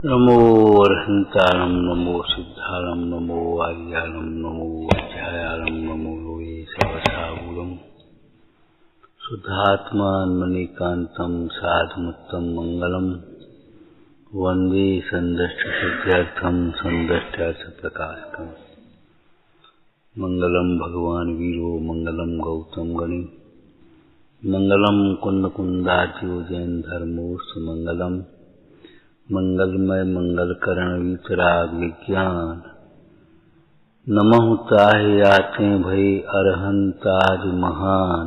नमो अरहंतारं नमो सिद्धारं नमो आर्यानं नमो अध्यायानं नमो लोये सवसागुरम् शुद्धात्मान्मनीकान्तं साधुमुत्तम मंगलम वंदे संदष्टसिद्ध्यर्थं संदष्ट्यार्थप्रकाशकम् मंगलम भगवान वीरो मंगलम गौतम गणि मंगलम कुंदकुंदाच्यो जैन धर्मोस्त मंगलम मंगलमय मंगलकरण वितराग विज्ञान नमः ताहि आते भय अरहंताज महान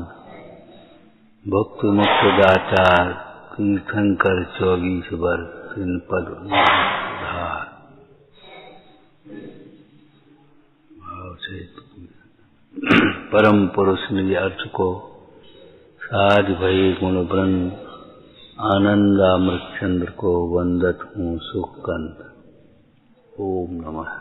भक्त मुक्त दातार तीर्थंकर 24 वर्ष तीन पद धार भाव से परम पुरुष निज अर्थ को साज भय गुण वृंद आनंदामृत चंद्र को वंदत हूँ सुखकंद। ओम नमः।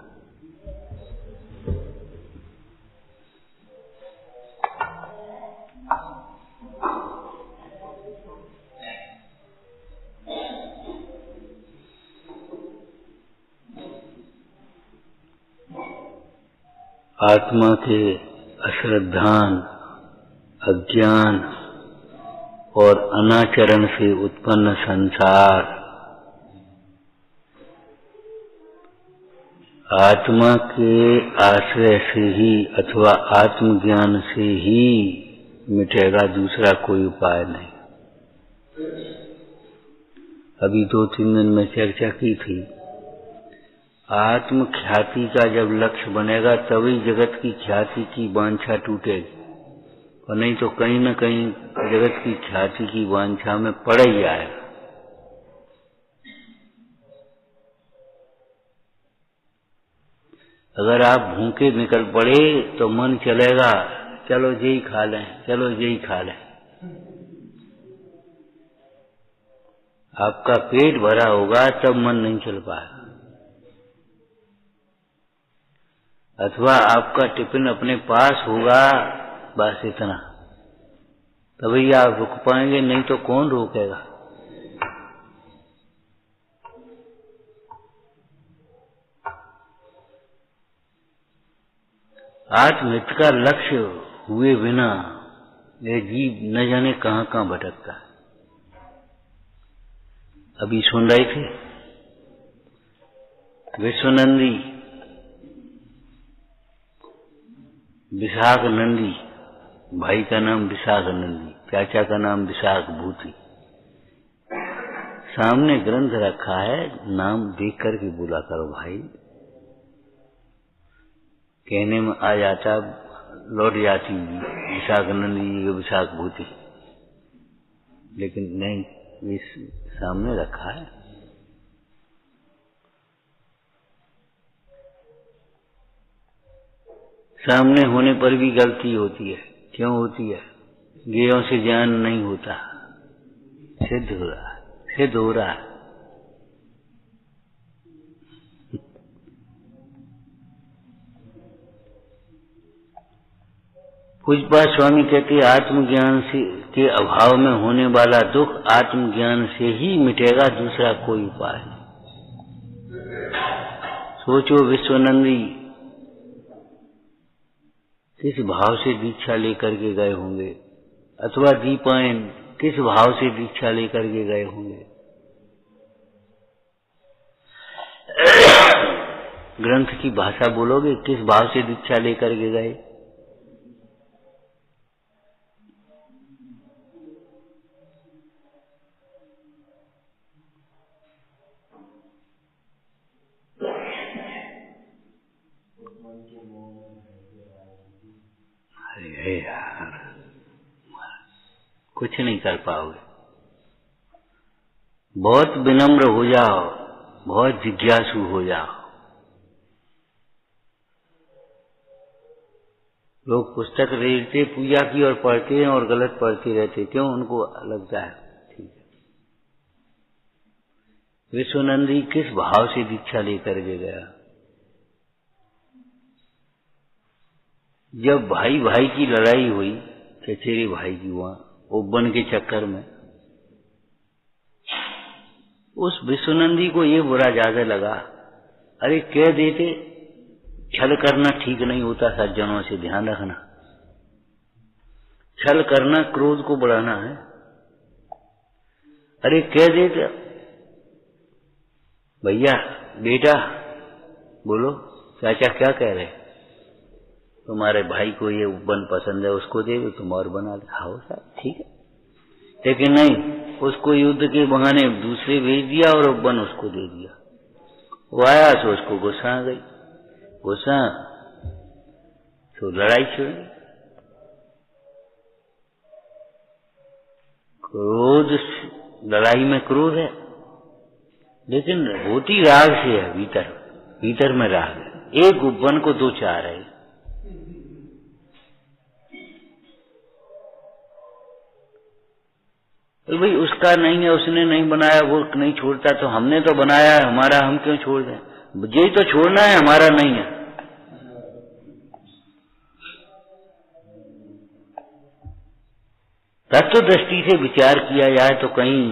आत्मा के अश्रद्धान अज्ञान और अनाचरण से उत्पन्न संसार आत्मा के आश्रय से ही अथवा आत्मज्ञान से ही मिटेगा, दूसरा कोई उपाय नहीं। अभी 2-3 दिन में चर्चा की थी, आत्म ख्याति का जब लक्ष्य बनेगा तभी जगत की ख्याति की वांछा टूटेगी, और नहीं तो कहीं न कहीं जगत की ख्याति की वांछा में पड़ ही जाएगा। अगर आप भूखे निकल पड़े तो मन चलेगा चलो यही खा लें, चलो यही खा लें। आपका पेट भरा होगा तब मन नहीं चल पाएगा। अथवा आपका टिफिन अपने पास होगा, बस इतना, तभी आप रुक पाएंगे, नहीं तो कौन रोकेगा। आत्महित का लक्ष्य हुए बिना यह जीव न जाने कहां कहां भटकता है। अभी सुन रहे थे विश्वनंदी विशाख नंदी, भाई का नाम विशाख नंदी, चाचा का नाम विशाख भूति। सामने ग्रंथ रखा है, नाम देख करके बोला करो भाई। कहने में आ जाता, लौट जाती विशाख नंदी विशाख भूति, लेकिन नहीं, इस सामने रखा है। सामने होने पर भी गलती होती है। क्यों होती है? गेयों से ज्ञान नहीं होता, सिद्ध हो रहा है, सिद्ध हो रहा है। पूज्यपाद स्वामी कहते आत्मज्ञान से के अभाव में होने वाला दुख आत्मज्ञान से ही मिटेगा, दूसरा कोई उपाय नहीं। सोचो विश्वनंदी किस भाव से दीक्षा लेकर के गए होंगे, अथवा दीपायन किस भाव से दीक्षा लेकर के गए होंगे। ग्रंथ की भाषा बोलोगे, किस भाव से दीक्षा लेकर के गए। अरे यार, कुछ नहीं कर पाओगे। बहुत विनम्र हो जाओ, बहुत जिज्ञासु हो जाओ। लोग पुस्तक लेते पूजा की और पढ़ते हैं और गलत पढ़ते रहते, क्यों? उनको लगता है ठीक है। विश्वनंदी किस भाव से दीक्षा लेकर के गया। जब भाई भाई की लड़ाई हुई, चचेरे भाई की, वहां उब्बन के चक्कर में, उस विश्वनंदी को ये बुरा ज्यादा लगा। अरे कह देते छल करना ठीक नहीं होता, सज्जनों से ध्यान रखना। छल करना क्रोध को बढ़ाना है। अरे कह देते भैया बेटा बोलो चाचा क्या कह रहे, तुम्हारे भाई को ये उपवन पसंद है, उसको दे दो, तुम और बना दे। हाँ साहब ठीक है, लेकिन नहीं, उसको युद्ध के बहाने दूसरे भेज दिया और उपवन उसको दे दिया। वो आया तो उसको गुस्सा आ गई, गुस्सा तो लड़ाई छिड़ गई। क्रोध, लड़ाई में क्रोध है, लेकिन होती राग से है, भीतर भीतर में राग है। एक उपवन को दो चार है। तो भाई उसका नहीं है, उसने नहीं बनाया, वो नहीं छोड़ता, तो हमने तो बनाया है हमारा, हम क्यों छोड़ दें? ये तो छोड़ना है, हमारा नहीं है। तत्व दृष्टि से विचार किया जाए तो कहीं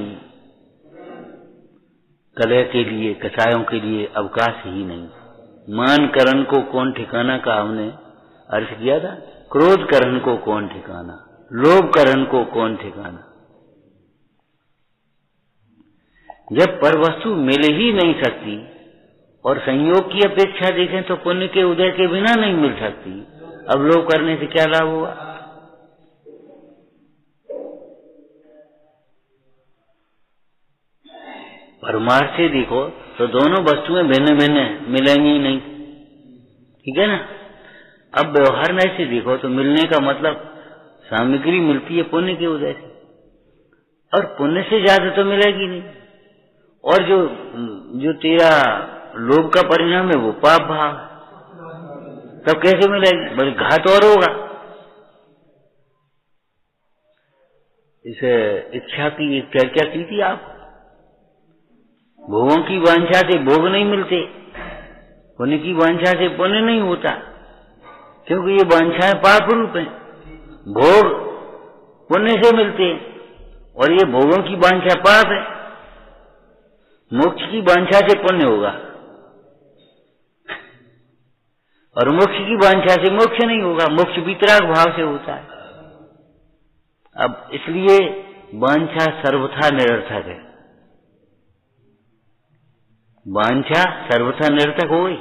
कलह के लिए, कसायों के लिए अवकाश ही नहीं। मान करण को कौन ठिकाना का हमने अर्थ किया था, क्रोध करण को कौन ठिकाना, लोभ करण को कौन ठिकाना। जब पर वस्तु मिल ही नहीं सकती और संयोग की अपेक्षा देखें तो पुण्य के उदय के बिना नहीं मिल सकती, अब लोभ करने से क्या लाभ हुआ? परमार्थ से देखो तो दोनों वस्तुएं भिन्न भिन्न हैं, मिलेंगी ही नहीं, ठीक है ना। अब व्यवहार में से देखो तो मिलने का मतलब सामग्री मिलती है पुण्य के उदय से, और पुण्य से ज्यादा तो मिलेगी नहीं। और जो तेरा लोभ का परिणाम है वो पाप भाव, तब कैसे मिलेगी? बल्कि घात और होगा। इसे इच्छा की चर्चा की थी आप, भोगों की वांछा से भोग नहीं मिलते, पुण्य की वांछा से पुण्य नहीं होता, क्योंकि ये वांछाएं पाप रूप है। भोग पुण्य से मिलते और ये भोगों की वांछा पाप है। मोक्ष की वांछा से पुण्य होगा और मोक्ष की वांछा से मोक्ष नहीं होगा, मोक्ष वितराग भाव से होता है। अब इसलिए वांछा सर्वथा निरर्थक है, वांछा सर्वथा निरर्थक हो गई,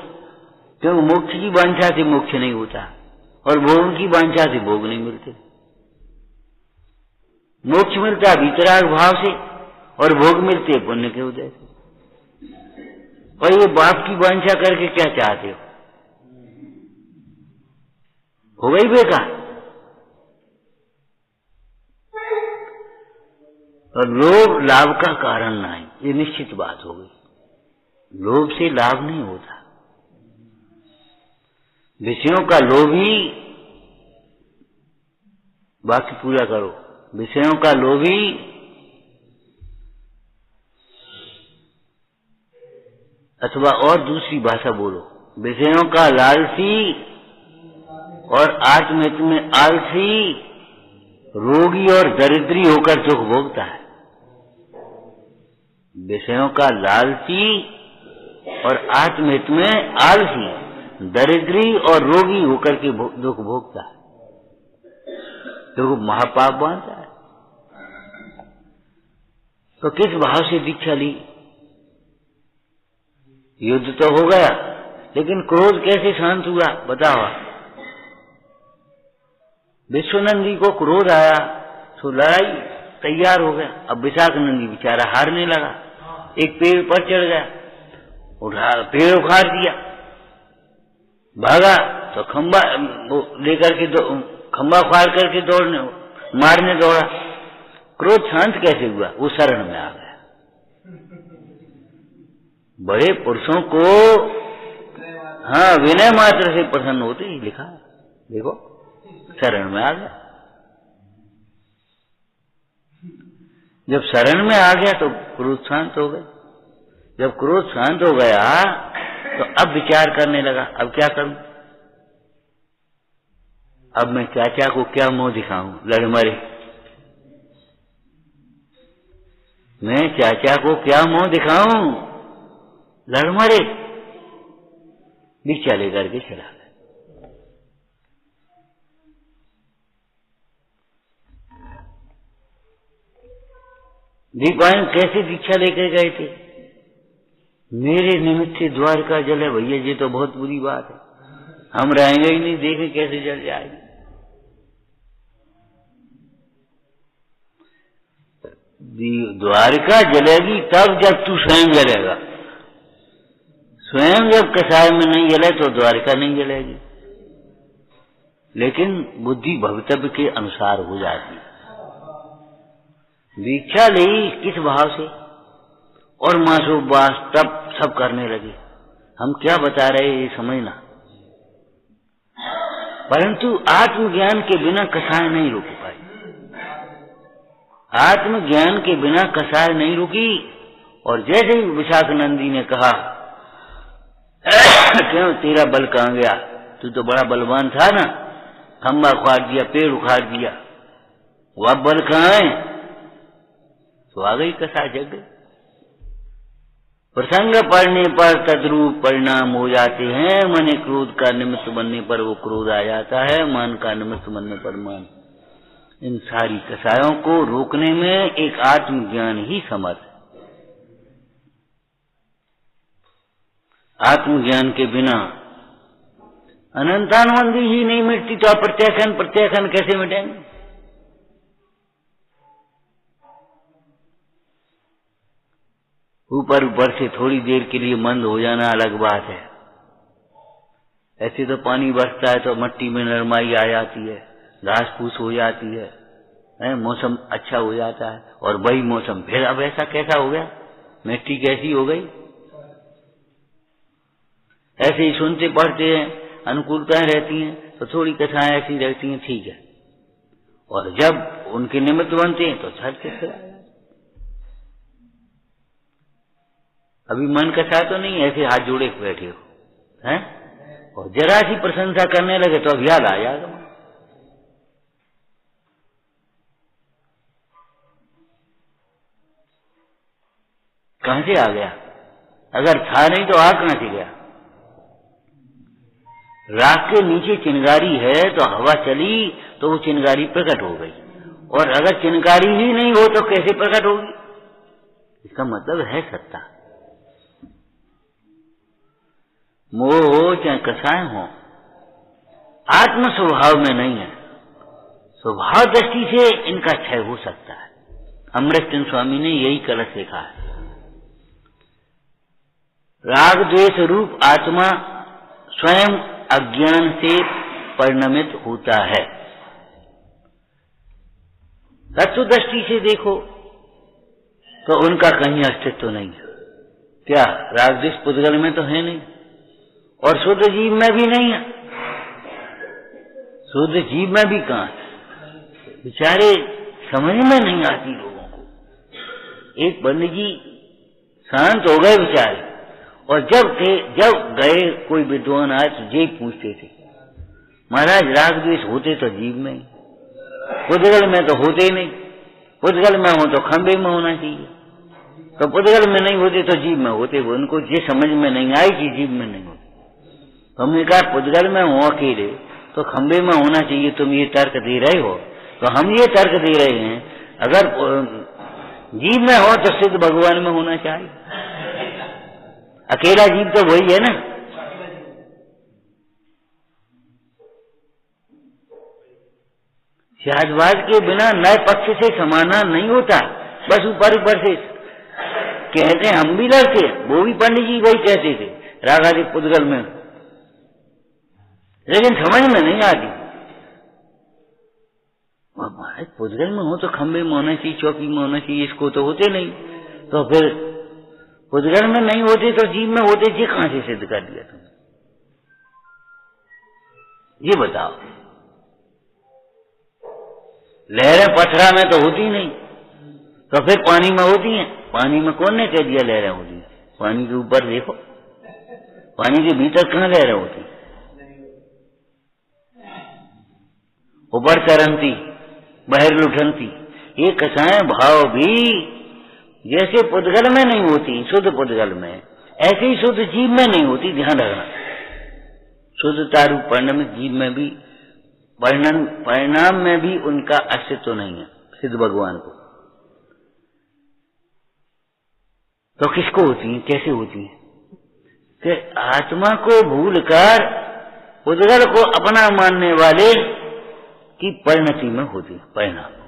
क्योंकि मोक्ष की वांछा से मोक्ष नहीं होता और भोग की वांछा से भोग नहीं मिलते। मोक्ष मिलता वितराग भाव से और भोग मिलते पुण्य के उदय से। और ये बाप की वांछा करके क्या चाहते हो गई बेकार। और लोभ लाभ का कारण नहीं, ये निश्चित बात हो गई। लोभ से लाभ नहीं होता, विषयों का लोभ ही, बाकी पूरा करो, विषयों का लोभ ही अथवा और दूसरी भाषा बोलो, विषयों का लालसी और आत्महित में आलसी, रोगी और दरिद्री होकर सुख भोगता है। विषयों का लालची और आत्महित में आलसी, दरिद्री और रोगी होकर के दुख भोगता है, तो महापाप मानता है। तो किस भाव से दीक्षा ली? युद्ध तो हो गया, लेकिन क्रोध कैसे शांत हुआ बताओ। विश्वनंदी को क्रोध आया तो लड़ाई तैयार हो गया। अब विशाख नंदी बेचारा हारने लगा, एक पेड़ पर चढ़ गया, उठा पेड़ उखाड़ दिया, भागा तो खंबा लेकर के खंबा उखाड़ करके दौड़ने मारने दौड़ा। क्रोध शांत कैसे हुआ? वो शरण में आ गया। बड़े पुरुषों को हाँ विनय मात्र से प्रसन्न होते ही लिखा, देखो शरण में आ गया। जब शरण में आ गया तो क्रोध शांत हो गए। जब क्रोध शांत हो गया तो अब विचार करने लगा, अब क्या करूं, अब मैं चाचा को क्या मुंह दिखाऊं, लड़ मरे। मैं चाचा को क्या मुंह दिखाऊं, लड़ मरे, भिक्षा लेकर के चला गया। दीपायन कैसे दीक्षा लेकर गए थे? मेरे निमित्त से द्वारका जले, भैया जी तो बहुत बुरी बात है, हम रहेंगे ही नहीं, देखे कैसे जल जाएगी। द्वारका जलेगी तब जब तू स्वयं जलेगा। स्वयं जब कसाय में नहीं जले तो द्वारका नहीं जलेगी। लेकिन बुद्धि भवितव्य के अनुसार हो जाती। दीक्षा ली किस भाव से और मासोपवास तब सब करने लगे। हम क्या बता रहे ये समझना। परंतु आत्मज्ञान के बिना कसाय नहीं रुक पाई। आत्मज्ञान के बिना कसाय नहीं रुकी। और जैसे ही विशाखानंदी ने कहा, क्यों तेरा बल कहां गया, तू तो बड़ा बलवान था ना, खंबा उखाड़ दिया, पेड़ उखाड़ दिया, वो अब बल कहां है? तो आ गई कसाय, जग गई। प्रसंग पड़ने पर तद्रूप परिणाम हो जाते हैं। मन क्रोध का निमित्त बनने पर वो क्रोध आ जाता है, मान का निमित्त बनने पर मान। इन सारी कसायों को रोकने में एक आत्मज्ञान ही समर्थ है। आत्मज्ञान के बिना अनंतानुबंधी ही नहीं मिटती तो प्रत्याख्यान कैसे मिटेंगे? ऊपर ऊपर से थोड़ी देर के लिए मंद हो जाना अलग बात है। ऐसे तो पानी बरसता है तो मट्टी में नरमाई आ जाती है, घास फूस हो जाती है, मौसम अच्छा हो जाता है। और वही मौसम फिर अब ऐसा कैसा हो गया, मिट्टी कैसी हो गई। ऐसे ही सुनते पढ़ते हैं, अनुकूलताएं रहती हैं तो थोड़ी कथाएं ऐसी रहती हैं, ठीक है। और जब उनके निमित्त बनते हैं तो झट से फिर अभी मन कसा तो नहीं, ऐसे हाथ जोड़े बैठे हो हैं, और जरा सी प्रशंसा करने लगे तो अब याद आ जाएगा। कहां से आ गया? अगर था नहीं तो आ कहां से गया? राख के नीचे चिंगारी है तो हवा चली तो वो चिंगारी प्रकट हो गई। और अगर चिंगारी ही नहीं हो तो कैसे प्रकट होगी? इसका मतलब है सत्ता। मोह हो चाहे कसाय हो, आत्म स्वभाव में नहीं है। स्वभाव दृष्टि से इनका क्षय हो सकता है। अमृतचंद स्वामी ने यही कलश लिखा है। राग द्वेष रूप आत्मा स्वयं अज्ञान से परिणमित होता है। तत्व दृष्टि से देखो तो उनका कहीं अस्तित्व नहीं है। क्या राग द्वेष पुद्गल में तो है नहीं, और शुद्ध जीव में भी नहीं है। शुद्ध जीव में भी कहां है? बेचारे समझ में नहीं आती लोगों को। एक पंडित जी शांत हो गए बेचारे, और जब गए कोई विद्वान आए तो ये पूछते थे, महाराज राग द्वेष होते तो जीव में, पुद्गल में तो होते ही नहीं। पुद्गल में हो तो खंबे में होना चाहिए, तो पुद्गल में नहीं होते तो जीव में होते। वो उनको ये समझ में नहीं आई कि जीव में नहीं होते। हमने कहा पुद्गल में हो अकेले तो खंबे में होना चाहिए, तुम ये तर्क दे रहे हो। तो हम ये तर्क दे रहे हैं, अगर जीव में हो तो सिद्ध भगवान में होना चाहिए। अकेला जीव तो वही है ना। शाहजवाज के बिना नए पक्ष से समाधान नहीं होता। बस ऊपर ऊपर से कहते हैं, हम भी लड़ते, वो भी पंडित जी वही कहते थे रागादि पुद्गल में, लेकिन समझ में नहीं आती। महाराज पुद्गल में हो तो खंबे में होना चाहिए, चौकी में होना चाहिए, इसको तो होते नहीं। तो फिर पुद्गल में नहीं होते तो जीव में होते, ये कहां से सिद्ध कर दिया तुमने? ये बताओ। लहरें पथरा में तो होती नहीं, तो फिर पानी में होती हैं। पानी में कौन ने कह दिया लहरें होती हैं? पानी के ऊपर देखो, पानी के भीतर कहां लहरें होती? ऊपर तरंती, बाहर लुठनती। ये कसाय भाव भी जैसे पुद्गल में नहीं होती शुद्ध पुद्गल में, ऐसे ही शुद्ध जीव में नहीं होती। ध्यान रखना, शुद्धता रूप परिणाम जीव में भी, परिणाम में भी उनका अस्तित्व नहीं है सिद्ध भगवान को। तो किसको होती है, कैसे होती है? कि आत्मा को भूलकर पुद्गल को अपना मानने वाले की परिणति में होती है, परिणाम।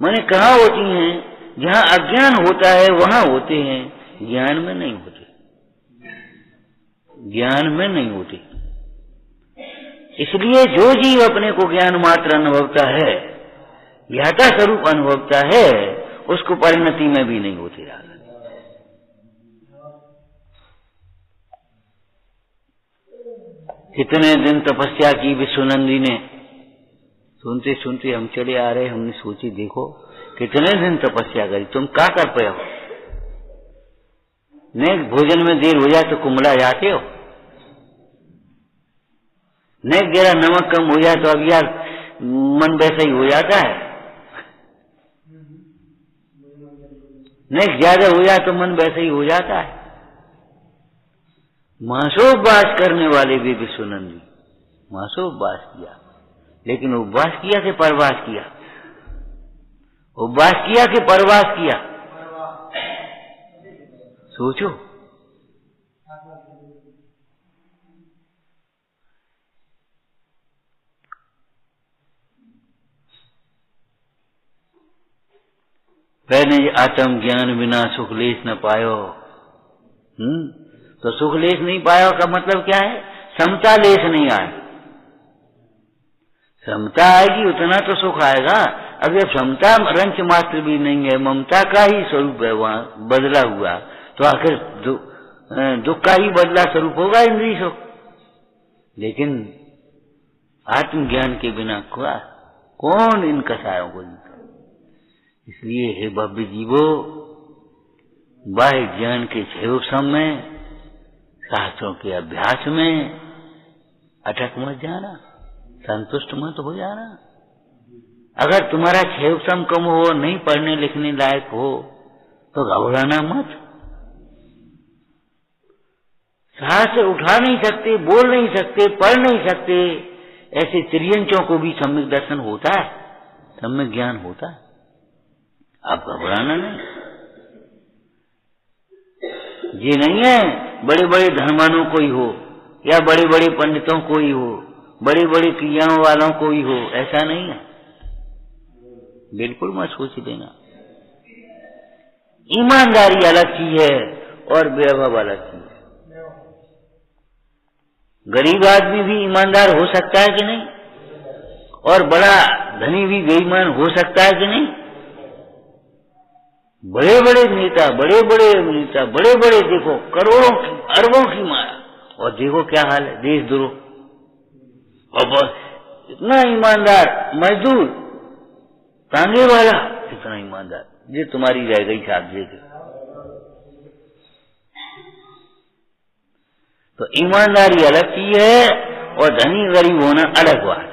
माने कहाँ होती हैं? जहाँ अज्ञान होता है वहां होते हैं, ज्ञान में नहीं होते, ज्ञान में नहीं होते। इसलिए जो जीव अपने को ज्ञान मात्र अनुभवता है, यथा स्वरूप अनुभवता है, उसको परिणति में भी नहीं होती। कितने दिन तपस्या की विश्वनंदी ने, सुनते सुनते हम चले आ रहे, हमने सोची देखो कितने दिन तपस्या करी, तुम क्या कर पाए हो? नहीं भोजन में देर हो जाए तो कुमला जाते हो, नहीं जरा नमक कम हो जाए तो अब यार मन वैसा ही हो जाता है, नहीं ज्यादा हो जाए तो मन वैसा ही हो जाता है। मासोपवास करने वाले भी विश्वनंदी मासोपवास किया, लेकिन उपवास किया कि परवास किया? उपवास किया कि परवास किया? सोचो। पहले आत्म ज्ञान बिना सुख लेस न पायो। तो सुख लेस नहीं पायो का मतलब क्या है? समता लेस नहीं आए। समता आएगी उतना तो सुख आएगा। अब जब समता रंच मात्र भी नहीं है, ममता का ही स्वरूप है वहां बदला हुआ, तो आखिर दुख का ही बदला स्वरूप होगा इंद्रिय सुख। लेकिन आत्मज्ञान के बिना कौन इन कसायों को जीता? इसलिए हे भव्य जीवो, बाह्य ज्ञान के क्षयोक्षम में, शास्त्रों के अभ्यास में अटक मत जाना, संतुष्ट मत हो जाना। अगर तुम्हारा क्षयोक्षम कम हो, नहीं पढ़ने लिखने लायक हो, तो घबराना मत। शास्त्र उठा नहीं सकते, बोल नहीं सकते, पढ़ नहीं सकते, ऐसे त्रियंचों को भी सम्यक दर्शन होता है, सम्यक ज्ञान होता है। आप घबराना नहीं। ये नहीं है बड़े बड़े धर्मानों को ही हो या बड़े बड़े पंडितों को ही हो, बड़े बड़े क्रियाओं वालों को ही हो, ऐसा नहीं है। बिल्कुल मत सोच देना। ईमानदारी अलग चीज है और वैभव अलग चीज है। गरीब आदमी भी ईमानदार हो सकता है कि नहीं? और बड़ा धनी भी बेईमान हो सकता है कि नहीं? बड़े बड़े नेता देखो करोड़ों की अरबों की मारा, और देखो क्या हाल है, देशद्रोह। और बस इतना ईमानदार मजदूर तांगे वाला, इतना ईमानदार, ये तुम्हारी रह गई साहब जी। तो ईमानदारी अलग चीज है और धनी गरीब होना अलग बात है।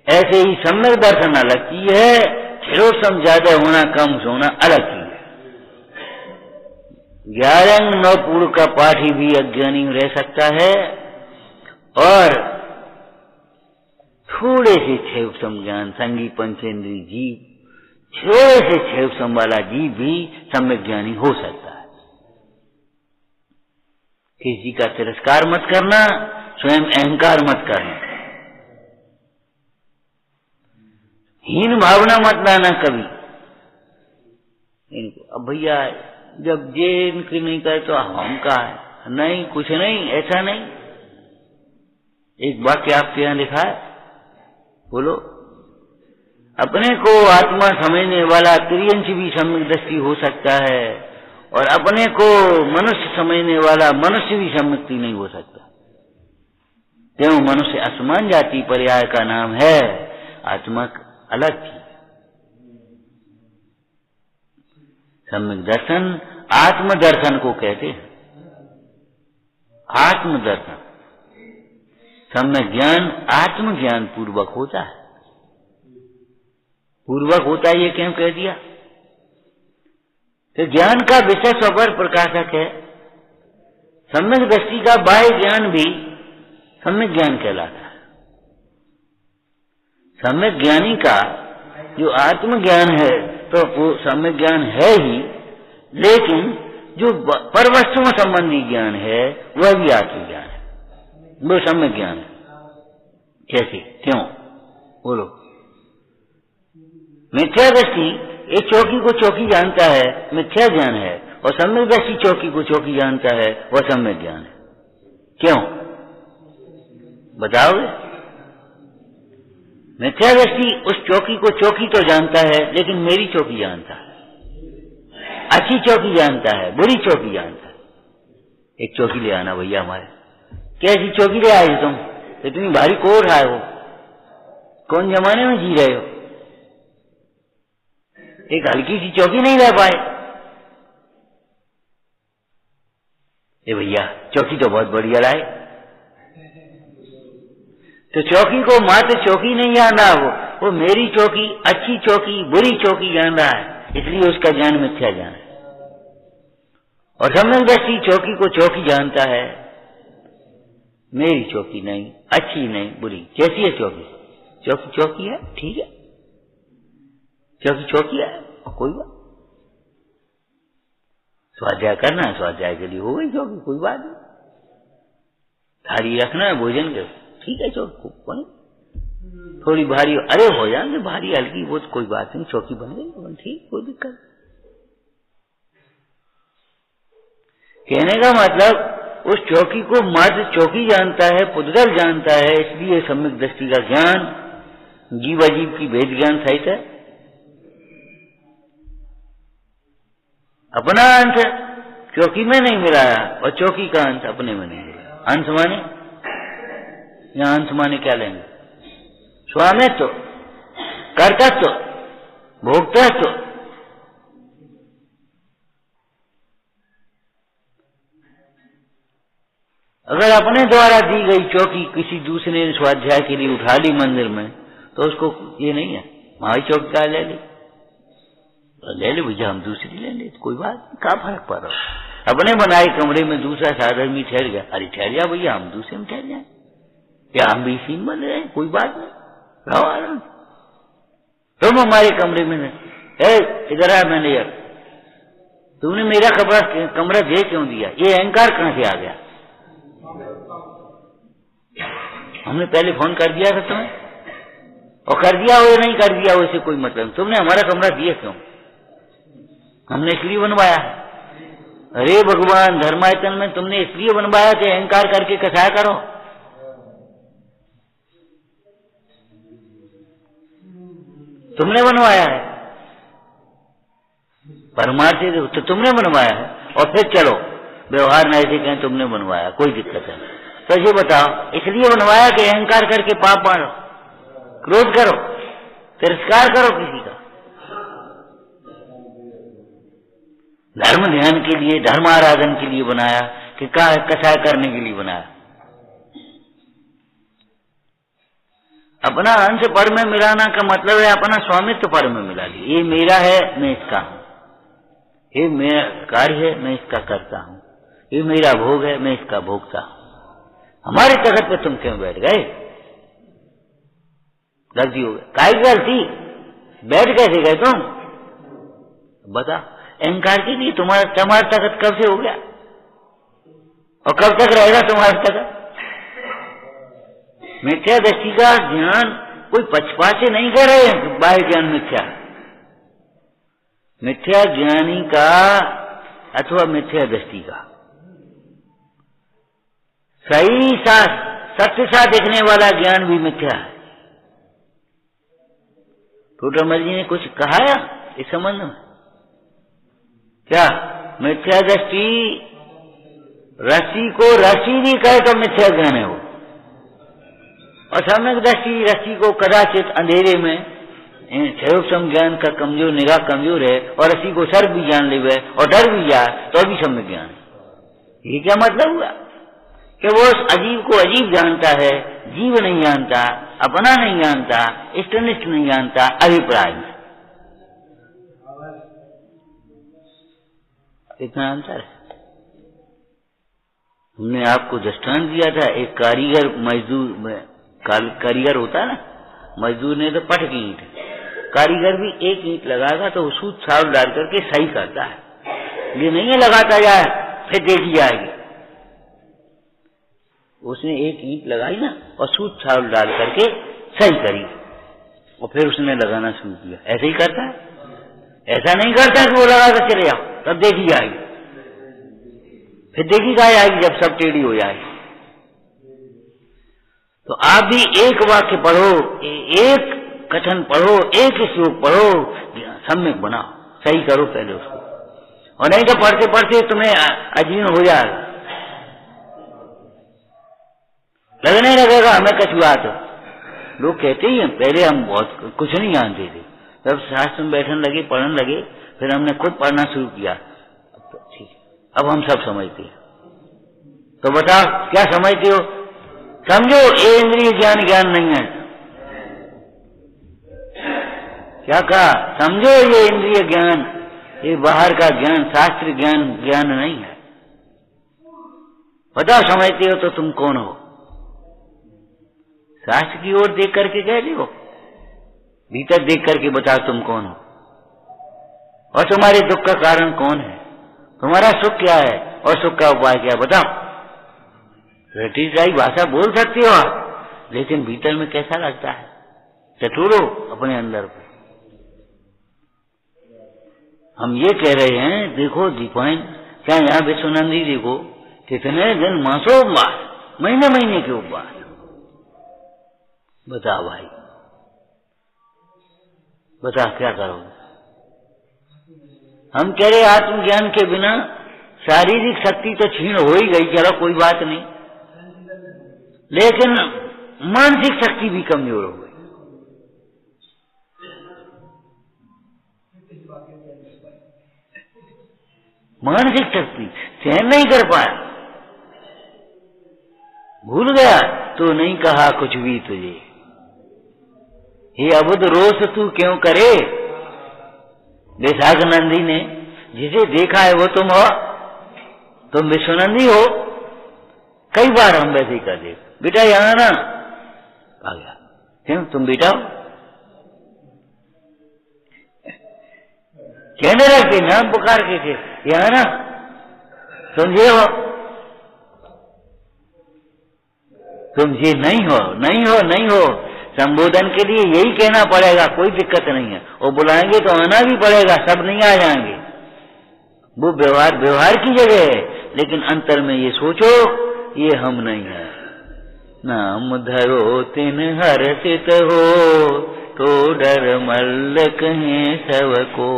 ऐसे ही सम्यक दर्शन अलग चीज है, क्षरोक्षम ज्यादा होना कम होना अलग चीज है। 11 9 पूर्व का पाठी भी अज्ञानी रह सकता है, और थोड़े से क्षयोक्षम ज्ञान संगी पंचेंद्री जीव, थोड़े से क्षयोक्षम वाला जीव भी सम्यक ज्ञानी हो सकता है। किसी का तिरस्कार मत करना, स्वयं अहंकार मत करना, हीन भावना मत लाना कभी इनको। अब भैया जब ये इनकी नहीं करे तो हम का है, नहीं कुछ नहीं, ऐसा नहीं। एक वाक्य आपके यहाँ लिखा है, बोलो। अपने को आत्मा समझने वाला त्रियंच भी सम्यक दृष्टि हो सकता है, और अपने को मनुष्य समझने वाला मनुष्य भी सम्यक्ति नहीं हो सकता। क्यों? मनुष्य असमान जाति पर्याय का नाम है, आत्मा अलग थी। सम्यक दर्शन आत्मदर्शन को कहते हैं। आत्मदर्शन, सम्यक ज्ञान आत्मज्ञान पूर्वक होता है। पूर्वक होता है ये क्यों कह दिया? तो ज्ञान का विषय स्वपर प्रकाशक है। सम्यक दृष्टि का बाह्य ज्ञान भी सम्यक ज्ञान कहलाता है। सम्यक ज्ञानी का जो आत्मज्ञान है तो वो सम्यक ज्ञान है ही, लेकिन जो परवस्तु संबंधी ज्ञान है वह भी आत्मज्ञान है, वो सम्यक ज्ञान है। कैसे, क्यों बोलो? मिथ्या दृष्टि एक चौकी को चौकी जानता है, मिथ्या ज्ञान है, और सम्यक दृष्टि चौकी को चौकी जानता है, वह सम्यक ज्ञान है। क्यों बताओगे? मिथ्या दृष्टि उस चौकी को चौकी तो जानता है, लेकिन मेरी चौकी जानता है, अच्छी चौकी जानता है, बुरी चौकी जानता है। एक चौकी ले आना भैया हमारे। कैसी चौकी ले आए तुम? इतनी भारी को उठाए हो, कौन जमाने में जी रहे हो? एक हल्की सी चौकी नहीं रह पाए। ए भैया चौकी तो बहुत बढ़िया लाए। तो चौकी को मात्र चौकी नहीं जान रहा, वो मेरी चौकी, अच्छी चौकी, बुरी चौकी जान रहा है, इसलिए उसका ज्ञान मिथ्या ज्ञान है। और सम्यक दृष्टि चौकी को चौकी जानता है, मेरी चौकी नहीं, अच्छी नहीं, बुरी। कैसी है चौकी? चौकी चौकी है, ठीक है, चौकी चौकी है, कोई बात। स्वाध्याय करना है, स्वाध्याय के लिए हो गई चौकी, कोई बात नहीं। थाली रखना है भोजन के, ठीक है, चौकी बन थोड़ी भारी, अरे हो जाए भारी हल्की, वो तो कोई बात नहीं, चौकी बन गई, ठीक, कोई दिक्कत। कहने का मतलब उस चौकी को मात्र चौकी जानता है, पुद्गल जानता है, इसलिए सम्यक दृष्टि का ज्ञान जीव अजीव की भेद ज्ञान सहित है। अपना अंश चौकी में नहीं मिलाया और चौकी का अंश अपने में नहीं मिलाया। अंश माने या अंश माने क्या लेंगे? स्वामित्व, कर्तृत्व, भोक्तृत्व। अगर अपने द्वारा दी गई चौकी किसी दूसरे ने स्वाध्याय के लिए उठा ली मंदिर में, तो उसको ये नहीं है हमारी चौकी का ले ले भैया, हम दूसरी ले ले, कोई बात नहीं, क्या फर्क पड़ रहा है? अपने बनाए कमरे में दूसरा साधर्मी ठहर गया, अरे ठहर जा भैया, हम दूसरे में ठहर जाए, क्या हम भी इसी में बन रहे हैं, कोई बात नहीं, रहो आराम। तुम हमारे कमरे में नहीं, इधर आ मैनेजर, तुमने मेरा कमरा दे क्यों दिया? ये अहंकार कहां से आ गया? हमने पहले फोन कर दिया था तुम्हें, और कर दिया हो या नहीं कर दिया हो इससे कोई मतलब। तुमने हमारा कमरा दिया क्यों? हमने इसलिए बनवाया है। अरे भगवान, धर्मायतन में तुमने इसलिए बनवाया कि अहंकार करके कसाया करो। तुमने बनवाया है, परमार्थ तो तुमने बनवाया है, और फिर चलो व्यवहार न ऐसे कहें तुमने बनवाया, कोई दिक्कत है। तो ये बताओ, इसलिए बनवाया कि अहंकार करके पाप मारो, क्रोध करो, तिरस्कार करो किसी का। धर्म ध्यान के लिए, धर्म आराधन के लिए बनाया कि कसाय करने के लिए बनाया? अपना अंश पर में मिलाना का मतलब है अपना स्वामित्व पर में मिला लिया। ये मेरा है, मैं इसका हूं, ये मेरा कार्य है, मैं इसका करता हूं, ये मेरा भोग है, मैं इसका भोगता हूं। हमारे तखत पे तुम क्यों बैठ गए? गलती हो गई। काय गलती? बैठ कैसे गए तुम? बता। अहंकार के लिए तुम्हारा तखत कब से हो गया, और कब तक रहेगा तुम्हारा तखत? मिथ्या दृष्टि का ज्ञान कोई पक्षपात से नहीं कर रहे हैं, बाह्य ज्ञान मिथ्या। मिथ्या ज्ञानी का अथवा मिथ्या दृष्टि का सही सा सत्य सा देखने वाला ज्ञान भी मिथ्या है। टोटमल जी ने कुछ कहा है इस संबंध में? क्या मिथ्या दृष्टि रस्सी को रस्सी भी कहे तो मिथ्या ज्ञान है वो, और सम्यक दृष्टि रस्सी को कदाचित अंधेरे में क्षयोक्षम ज्ञान का कमजोर, निगाह कमजोर है, और रस्सी को सर्प भी जान ले और डर भी जाए तो भी सम्यक ज्ञान है। ये क्या मतलब हुआ कि वो उस अजीब को अजीब जानता है, जीव नहीं जानता, अपना नहीं जानता, इष्टनिष्ठ नहीं जानता, अभिप्राय में। इतना अंतर है। हमने आपको दृष्टांत दिया था, एक कारीगर मजदूर, कारीगर होता है ना, मजदूर ने तो पट की ईंट, कारीगर भी एक ईंट लगाएगा तो सूत छाल डाल करके सही करता है, ये नहीं है लगाता जाए फिर देखी जाएगी। उसने एक ईंट लगाई ना और सूत छाल डाल करके सही करी और फिर उसने लगाना शुरू किया। ऐसे ही करता है, ऐसा नहीं करता कि वो लगा कर चले जाओ तब देखी जाएगी, फिर देखी जाएगी जब सब टेढ़ी हो जाएगी। तो आप भी एक वाक्य पढ़ो, एक कथन पढ़ो, एक श्लोक पढ़ो, सम्यक बनाओ, सही करो पहले उसको, और नहीं तो पढ़ते पढ़ते तुम्हें अजीर्ण हो जाएगा, लगने लगेगा हमें कछुआ। तो लोग कहते ही हैं, पहले हम बहुत कुछ नहीं जानते थे, जब शास्त्र में बैठने लगे, पढ़ने लगे, फिर हमने खुद पढ़ना शुरू किया, ठीक, अब हम सब समझते हैं। तो बताओ क्या समझते हो? समझो ये इंद्रिय ज्ञान ज्ञान नहीं है। क्या कहा? समझो ये इंद्रिय ज्ञान, ये बाहर का ज्ञान, शास्त्र ज्ञान ज्ञान नहीं है। बताओ समझते हो तो तुम कौन हो? शास्त्र की ओर देख करके कह रही हो, भीतर देख करके बताओ तुम कौन हो और तुम्हारे दुख का कारण कौन है, तुम्हारा सुख क्या है और सुख का उपाय क्या है, बताओ। रटीचाई भाषा बोल सकते हो आप, लेकिन भीतर में कैसा लगता है? चतुरो अपने अंदर को। हम ये कह रहे हैं, देखो दीपाइन, क्या यहाँ विश्वनंदी देखो कितने दिन मासों उपवास, महीने महीने के उपवास। बताओ भाई, बता क्या करोगे? हम कह रहे आत्मज्ञान के बिना शारीरिक शक्ति तो क्षीण हो ही गई, चलो कोई बात नहीं, लेकिन मानसिक शक्ति भी कमजोर हो गई। मानसिक शक्ति सहन नहीं कर पाया, भूल गया तो नहीं कहा कुछ भी तुझे, हे अबुध रोष तू क्यों करे। वैशाख नंदी ने जिसे देखा है वो तुम हो, तुम विश्वनंदी हो। कई बार हम वैसे ही कर दे, बेटा यहाँ ना आ गया, क्यों तुम बेटा हो, कहने लगते, नाम पुकार के थे, यहाँ ना तुम ये हो, तुम ये नहीं हो, नहीं हो, नहीं हो। संबोधन के लिए यही कहना पड़ेगा, कोई दिक्कत नहीं है, और बुलाएंगे तो आना भी पड़ेगा, सब नहीं आ जाएंगे। वो व्यवहार व्यवहार की जगह है, लेकिन अंतर में ये सोचो ये हम नहीं है। नाम धरो तिन हर्षित हो, तो डर मल्ल कहें सब को।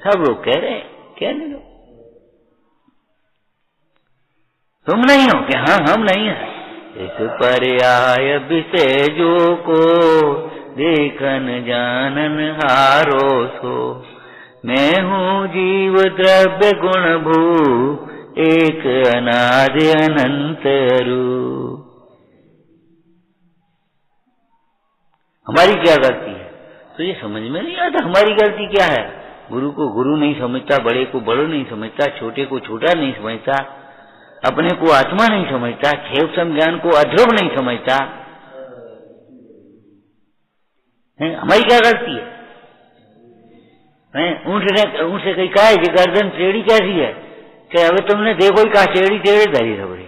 सब लोग कह रहे, कहने दो, तुम नहीं हो कि हाँ हम नहीं है। इस पर्याय विषय जो को देखन जानन हारो सो, मैं हूँ जीव द्रव्य गुण भू एक अनादि अनंत रूप। हमारी क्या गलती है? तो ये समझ में नहीं आता हमारी गलती क्या है। गुरु को गुरु नहीं समझता, बड़े को बड़ो नहीं समझता, छोटे को छोटा नहीं समझता, अपने को आत्मा नहीं समझता, क्षेम संज्ञान को अध्रुव नहीं समझता। हमारी क्या गलती है? ऊँट से कहीं कहा है कि गर्दन टेढ़ी कैसी है, कि अभी तुमने देखो ही कहा टेढ़ी टेढ़ी धरी खबरी।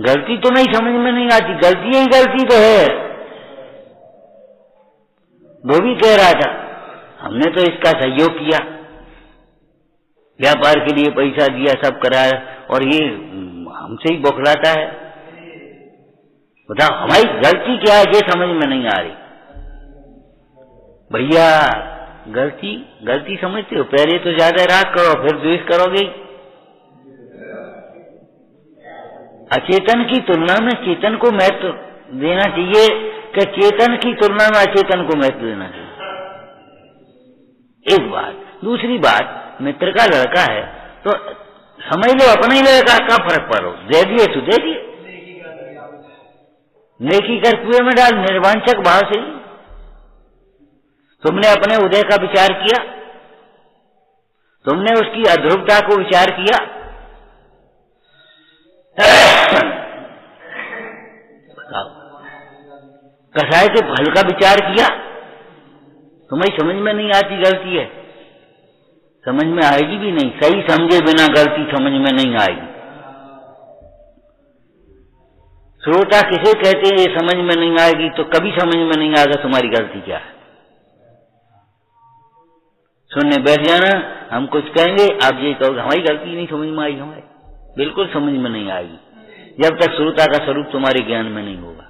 गलती तो नहीं समझ में नहीं आती, गलती ही गलती तो है। वो भी कह रहा था हमने तो इसका सहयोग किया, व्यापार के लिए पैसा दिया, सब कराया, और ये हमसे ही बौखलाता है। बताओ हमारी गलती क्या है, ये समझ में नहीं आ रही। भैया गलती समझते हो? पहले तो ज्यादा राग करो, फिर द्वेष करोगे। अचेतन की तुलना में चेतन को महत्व देना चाहिए, कि चेतन की तुलना में अचेतन को महत्व देना चाहिए। एक बात। दूसरी बात, मित्र का लड़का है तो समझ लो अपना ही लड़का, का फर्क पड़ो, दे दिए तो दे दिए, नेकी कर कुएं में डाल, निर्वांचक भाव से। तुमने अपने उदय का विचार किया? तुमने उसकी अध्रुवता को विचार किया? बताओ, कसाय के फल का विचार किया? तुम्हें समझ में नहीं आती गलती है, समझ में आएगी भी नहीं। सही समझे बिना गलती समझ में नहीं आएगी। श्रोता किसे कहते हैं ये समझ में नहीं आएगी, तो कभी समझ में नहीं आएगा तुम्हारी गलती क्या है। सुनने बैठ जाना, हम कुछ कहेंगे, आप ये कहोगे हमारी गलती नहीं समझ में आई, हमारी बिल्कुल समझ में नहीं आएगी जब तक श्रोता का स्वरूप तुम्हारे ज्ञान में नहीं होगा।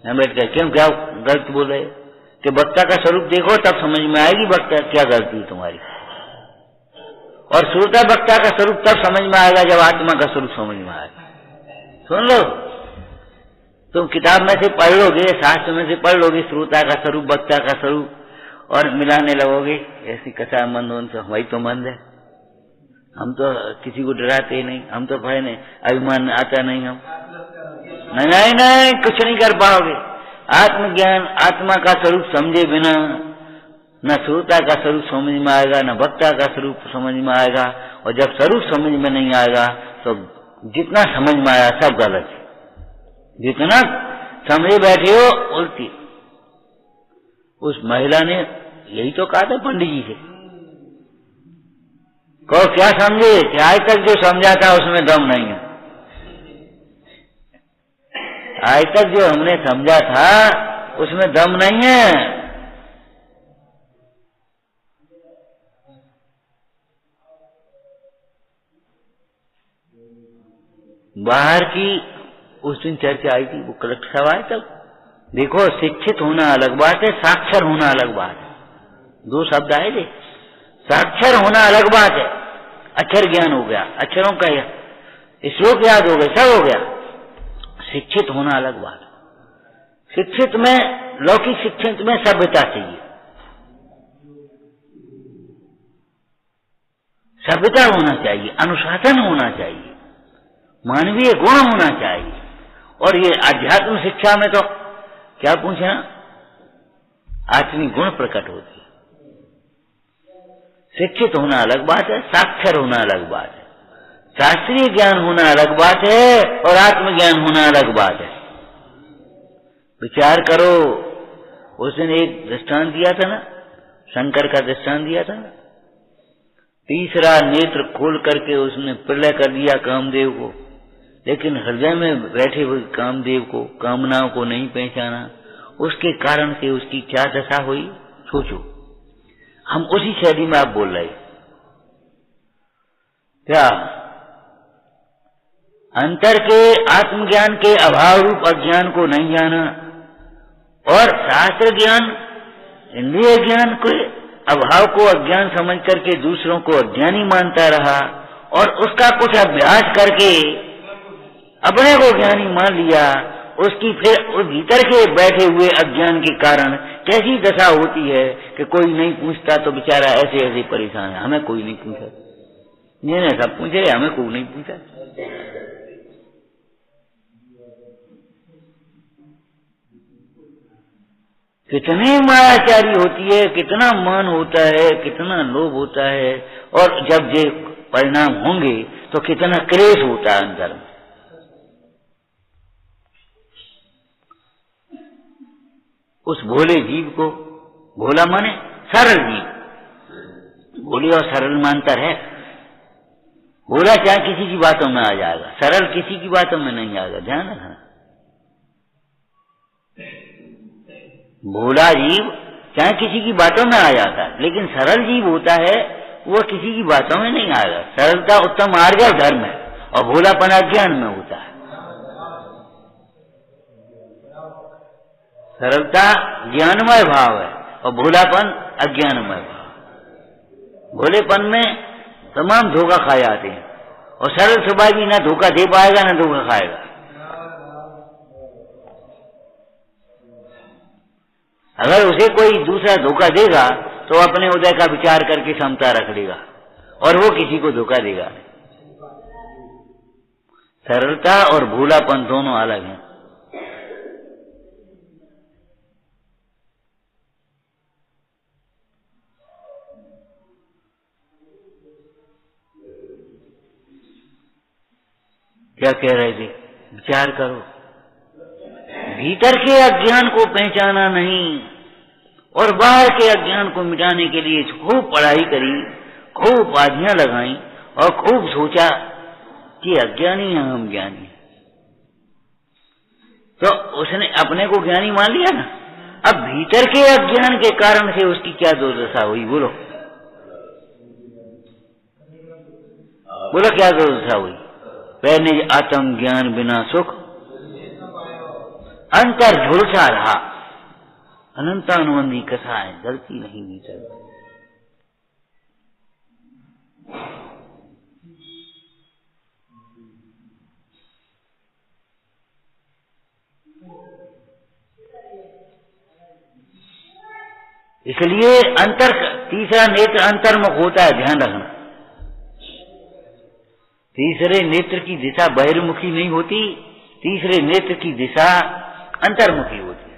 हम बैठ कर क्यों क्या गलत बोल रहे कि वक्ता का स्वरूप देखो तब समझ में आएगी वक्ता क्या गलती है तुम्हारी। और श्रोता वक्ता का स्वरूप तब समझ में आएगा जब आत्मा का स्वरूप समझ में आएगा। सुन लो, तुम किताब में से पढ़ लोगे, शास्त्र में से पढ़ लोगे श्रोता का स्वरूप वक्ता का स्वरूप, और मिलाने लगोगे ऐसी कथा मंद उनसे हमारी तो मंद है, हम तो किसी को डराते नहीं, हम तो भय नहीं, अभिमान आता नहीं, हम नहीं नहीं कुछ नहीं कर पाओगे। आत्मज्ञान आत्मा का स्वरूप समझे बिना न श्रोता का स्वरूप समझ में आएगा, न वक्ता का स्वरूप समझ में आएगा। और जब स्वरूप समझ में नहीं आएगा तो जितना समझ में आया सब गलत है, जितना समझे बैठे हो उल्टी। उस महिला ने यही तो कहा था पंडित जी से, कहो क्या समझे कि आज तक जो समझा था उसमें दम नहीं है। आज तक जो हमने समझा था उसमें दम नहीं है। बाहर की उस दिन चर्चा आई थी, वो कलेक्ट सवाल तक देखो, शिक्षित होना अलग बात है, साक्षर होना अलग बात है। दो शब्द आए थे, साक्षर होना अलग बात है, अक्षर ज्ञान हो गया, अक्षरों का श्लोक याद हो गए, सब हो गया। शिक्षित होना अलग बात है। शिक्षित में, लौकिक शिक्षित में सभ्यता चाहिए, सभ्यता होना चाहिए, अनुशासन होना चाहिए, मानवीय गुण होना चाहिए। और ये आध्यात्म शिक्षा में तो क्या पूछना, आत्मिक गुण प्रकट होती है। शिक्षित होना अलग बात है, साक्षर होना अलग बात है, शास्त्रीय ज्ञान होना अलग बात है और आत्मज्ञान होना अलग बात है। विचार करो, उसने एक दृष्टांत दिया था ना, शंकर का दृष्टांत दिया था ना, तीसरा नेत्र खोल करके उसने प्रलय कर दिया कामदेव को, लेकिन हृदय में बैठे हुए कामदेव को, कामनाओं को नहीं पहचाना। उसके कारण से उसकी क्या दशा हुई सोचो। हम उसी शैली में आप बोल रहे, क्या अंतर के आत्मज्ञान के अभाव रूप अज्ञान को नहीं जाना और शास्त्र ज्ञान इंद्रिय ज्ञान के अभाव को अज्ञान समझ करके दूसरों को अज्ञानी मानता रहा और उसका कुछ अभ्यास करके अपने को ज्ञानी मान लिया। उसकी फिर उस भीतर के बैठे हुए अज्ञान के कारण कैसी दशा होती है कि कोई नहीं पूछता तो बेचारा ऐसे ऐसे परेशान है। हमें कोई नहीं पूछा, ये सब पूछ रहे, हमें कोई नहीं पूछा। कितनी मायाचारी होती है, कितना मान होता है, कितना लोभ होता है, और जब ये परिणाम होंगे तो कितना क्लेश होता है अंदर में। उस भोले जीव को, भोला माने सरल जीव, भोले और सरल में अंतर है। भोला चाहे किसी की बातों में आ जाएगा, सरल किसी की बातों में नहीं आएगा, ध्यान रखना। भोला जीव चाहे किसी की बातों में आ जाता है, लेकिन सरल जीव होता है वो किसी की बातों में नहीं आएगा। सरलता उत्तम मार्ग और धर्म है, और भोलापन अज्ञान में होता है। सरलता ज्ञानमय भाव है और भोलापन अज्ञानमय भाव। भोलेपन में तमाम धोखा खाए जाते हैं, और सरल स्वभाव भी ना धोखा दे पाएगा ना धोखा खाएगा। अगर उसे कोई दूसरा धोखा देगा तो अपने उदय का विचार करके समता रख लेगा, और वो किसी को धोखा देगा। सरलता और भोलापन दोनों अलग हैं। क्या कह रहे थे? विचार करो, भीतर के अज्ञान को पहचाना नहीं और बाहर के अज्ञान को मिटाने के लिए खूब पढ़ाई करी, खूब उपाधियां लगाई और खूब सोचा कि अज्ञानी है, हम ज्ञानी। तो उसने अपने को ज्ञानी मान लिया ना। अब भीतर के अज्ञान के कारण से उसकी क्या दुर्दशा हुई? बोलो बोलो, क्या दुर्दशा हुई? पहले आत्म ज्ञान बिना सुख, अंतर झुलसा रहा, अनंतानुबंधी कथा है, गलती नहीं भीतर। इसलिए अंतर, तीसरा नेत्र अंतर्मुख होता है, ध्यान रखना। तीसरे नेत्र की दिशा बहिर्मुखी नहीं होती, तीसरे नेत्र की दिशा अंतर्मुखी होती है।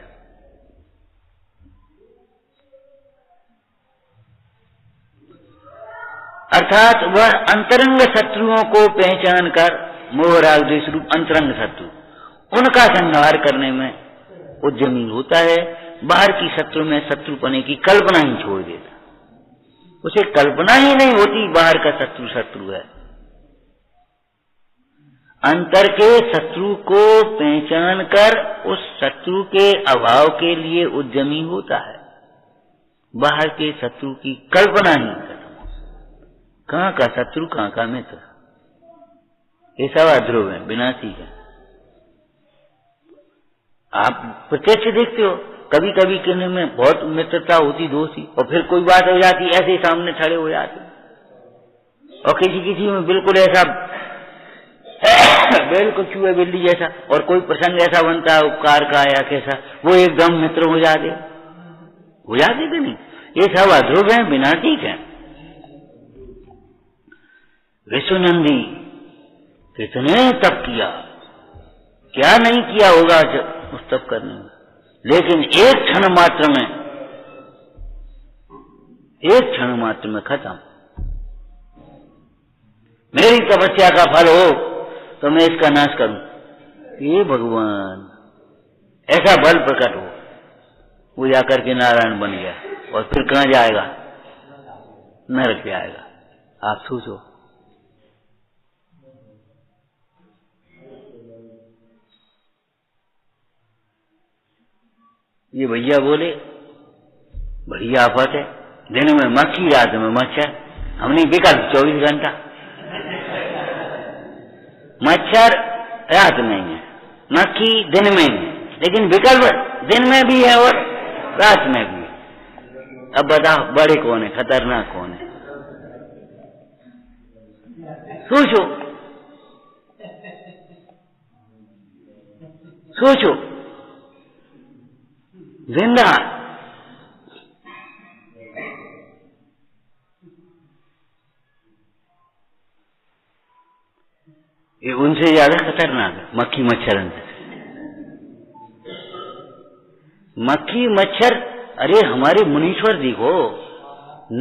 अर्थात वह अंतरंग शत्रुओं को पहचान कर, मोह राग द्वेष रूप अंतरंग शत्रु, उनका संहार करने में उद्यमी होता है। बाहर की शत्रु में शत्रुपने की कल्पना ही छोड़ देता, उसे कल्पना ही नहीं होती बाहर का शत्रु शत्रु है। अंतर के शत्रु को पहचान कर उस शत्रु के अभाव के लिए उद्यमी होता है, बाहर के शत्रु की कल्पना ही करता। कहाँ का शत्रु, कहाँ का मित्र, ये सब अध्रुव है, विनाशी है। आप प्रत्यक्ष देखते हो, कभी कभी किन्हीं में बहुत मित्रता होती, दोस्ती, और फिर कोई बात हो जाती, ऐसे सामने खड़े हो जाते, और किसी किसी में बिल्कुल ऐसा बिल्कुल चूहे बिल्ली जैसा, और कोई प्रसंग ऐसा बनता है उपकार का या कैसा, वो एकदम मित्र हो जाते कि नहीं? ये सब अध्रुव है, विनाशी है। विश्वनंदी कितने तप किया, क्या नहीं किया होगा जब उस तप करने में, लेकिन एक क्षण मात्र में खत्म। मेरी तपस्या का फल हो तो मैं इसका नाश करूं, ये भगवान ऐसा बल प्रकट हो, वो जाकर के नारायण बन गया, और फिर कहां जाएगा? नरक जाएगा। आप सोचो। ये भैया बोले बड़ी आफत है, दिन में मक्खी, रात में मच्छर, हमने विकल्प 24 घंटा। मच्छर रात में है, मक्खी दिन में है, लेकिन विकल्प दिन में भी है और रात में भी है। अब बताओ बड़े कौन है, खतरनाक कौन है? सोचो सोचो। जिंदा ये उनसे ज्यादा खतरनाक है मक्खी मच्छर। मक्खी मच्छर, अरे हमारे मुनीश्वर जी को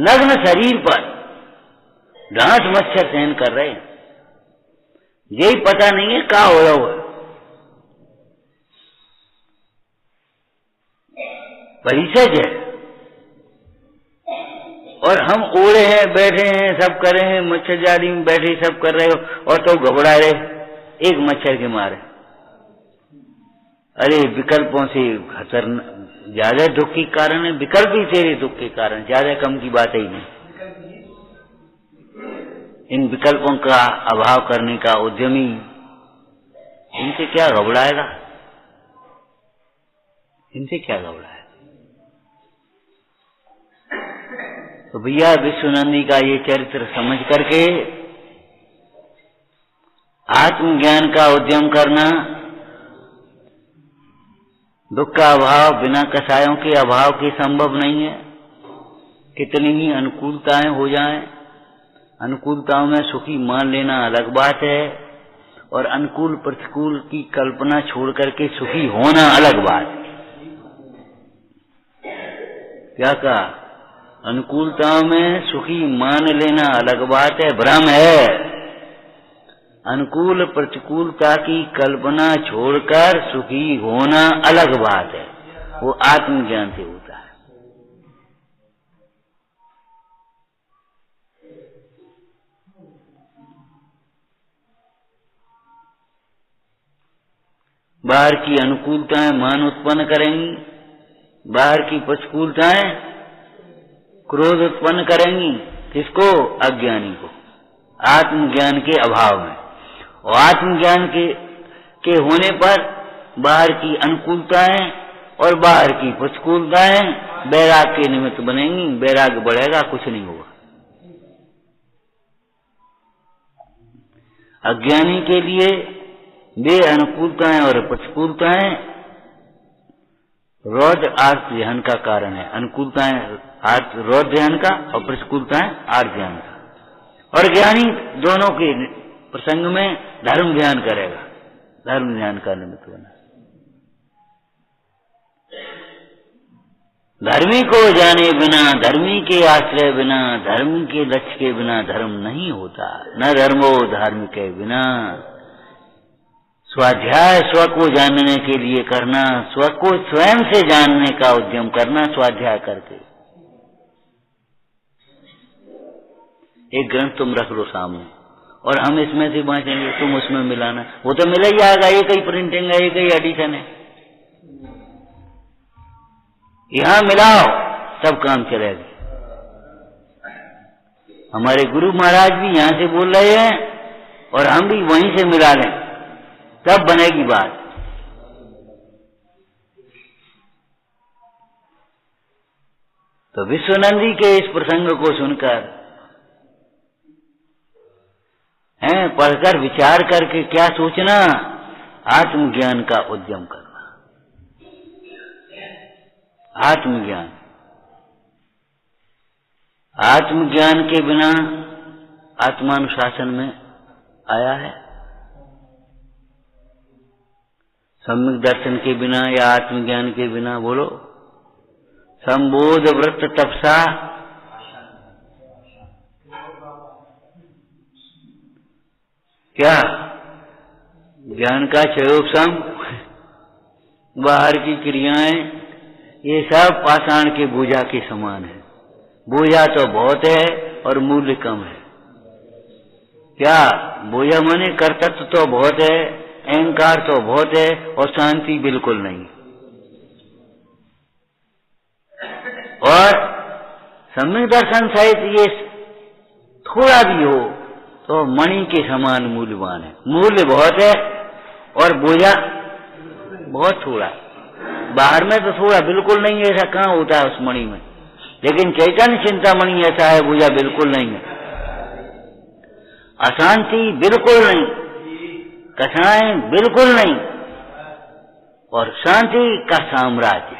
नग्न शरीर पर डांट मच्छर सहन कर रहे, यही पता नहीं है क्या हो रहा हो। परिसज है और हम ओढ़े हैं, बैठे हैं, सब कर रहे हैं, मच्छर जाली में बैठे सब कर रहे हो, और तो घबरा रहे एक मच्छर के मारे। अरे विकल्पों से खतरनाक, ज्यादा दुख के कारण है, विकल्प ही तेरे दुख के कारण, ज्यादा कम की बात ही नहीं। इन विकल्पों का अभाव करने का उद्यमी, इनसे क्या घबराएगा? इनसे क्या घबराएगा? तो भैया विश्वनंदी का ये चरित्र समझ करके आत्मज्ञान का उद्यम करना, दुख का अभाव बिना कसायों के अभाव के संभव नहीं है। कितनी ही अनुकूलताएं हो जाएं, अनुकूलताओं में सुखी मान लेना अलग बात है, और अनुकूल प्रतिकूल की कल्पना छोड़ करके सुखी होना अलग बात है। क्या कहा? अनुकूलताओं में सुखी मान लेना अलग बात है, भ्रम है। अनुकूल प्रतिकूलता की कल्पना छोड़कर सुखी होना अलग बात है, वो आत्मज्ञान से होता है। बाहर की अनुकूलताएं मान उत्पन्न करेंगी, बाहर की प्रतिकूलताएं क्रोध उत्पन्न करेंगी। किसको? अज्ञानी को, आत्मज्ञान के अभाव में। और आत्मज्ञान के होने पर बाहर की अनुकूलताएं और बाहर की प्रतिकूलताएं वैराग के निमित्त बनेंगी। वैराग बढ़ेगा, कुछ नहीं होगा। अज्ञानी के लिए वे अनुकूलताएं और प्रतिकूलताएं रौद्र आर्त ध्यान का कारण है। अनुकूलताएं रौद्र ध्यान का और प्रतिकूलताएं आर्त ध्यान का। और ज्ञानी दोनों के प्रसंग में धर्म ध्यान करेगा, धर्म ध्यान का निमित्त बना। धर्मी को जाने बिना, धर्मी के आश्रय बिना, धर्म के लक्ष्य के बिना धर्म नहीं होता। न धर्मो धार्मिक के बिना। स्वाध्याय स्व को जानने के लिए करना, स्व को स्वयं से जानने का उद्यम करना, स्वाध्याय करके। एक ग्रंथ तुम रख लो सामने और हम इसमें से बांटेंगे, तुम उसमें मिलाना। वो तो मिल ही जाएगा, एक ही प्रिंटिंग है, एक ही एडिशन है। यहां मिलाओ तब काम चलेगा। हमारे गुरु महाराज भी यहां से बोल रहे हैं और हम भी वहीं से मिला लें, तब बनेगी बात। तो विश्वनंदी के इस प्रसंग को सुनकर पढ़कर विचार करके क्या सोचना? आत्मज्ञान का उद्यम करना। आत्मज्ञान, आत्मज्ञान के बिना आत्मानुशासन में आया है। सम्यक दर्शन के बिना या आत्मज्ञान के बिना, बोलो। संबोध व्रत तपसा, क्या ज्ञान का चयोपम, बाहर की क्रियाएं, ये सब पाषाण के बोझा के समान है। बोझा तो बहुत है और मूल्य कम है। क्या बोझा माने कर्तव्य तो बहुत है, अहंकार तो बहुत है और शांति बिल्कुल नहीं। और सम्यक दर्शन सहित ये थोड़ा भी हो तो मणि के समान मूल्यवान है। मूल्य बहुत है और बोझा बहुत थोड़ा। बाहर में तो थोड़ा बिल्कुल नहीं है, ऐसा कहाँ होता है उस मणि में। लेकिन चैतन्य चिंतामणि ऐसा है, बोझा बिल्कुल नहीं है। अशांति बिल्कुल नहीं, कठिनाई बिल्कुल नहीं, और शांति का साम्राज्य।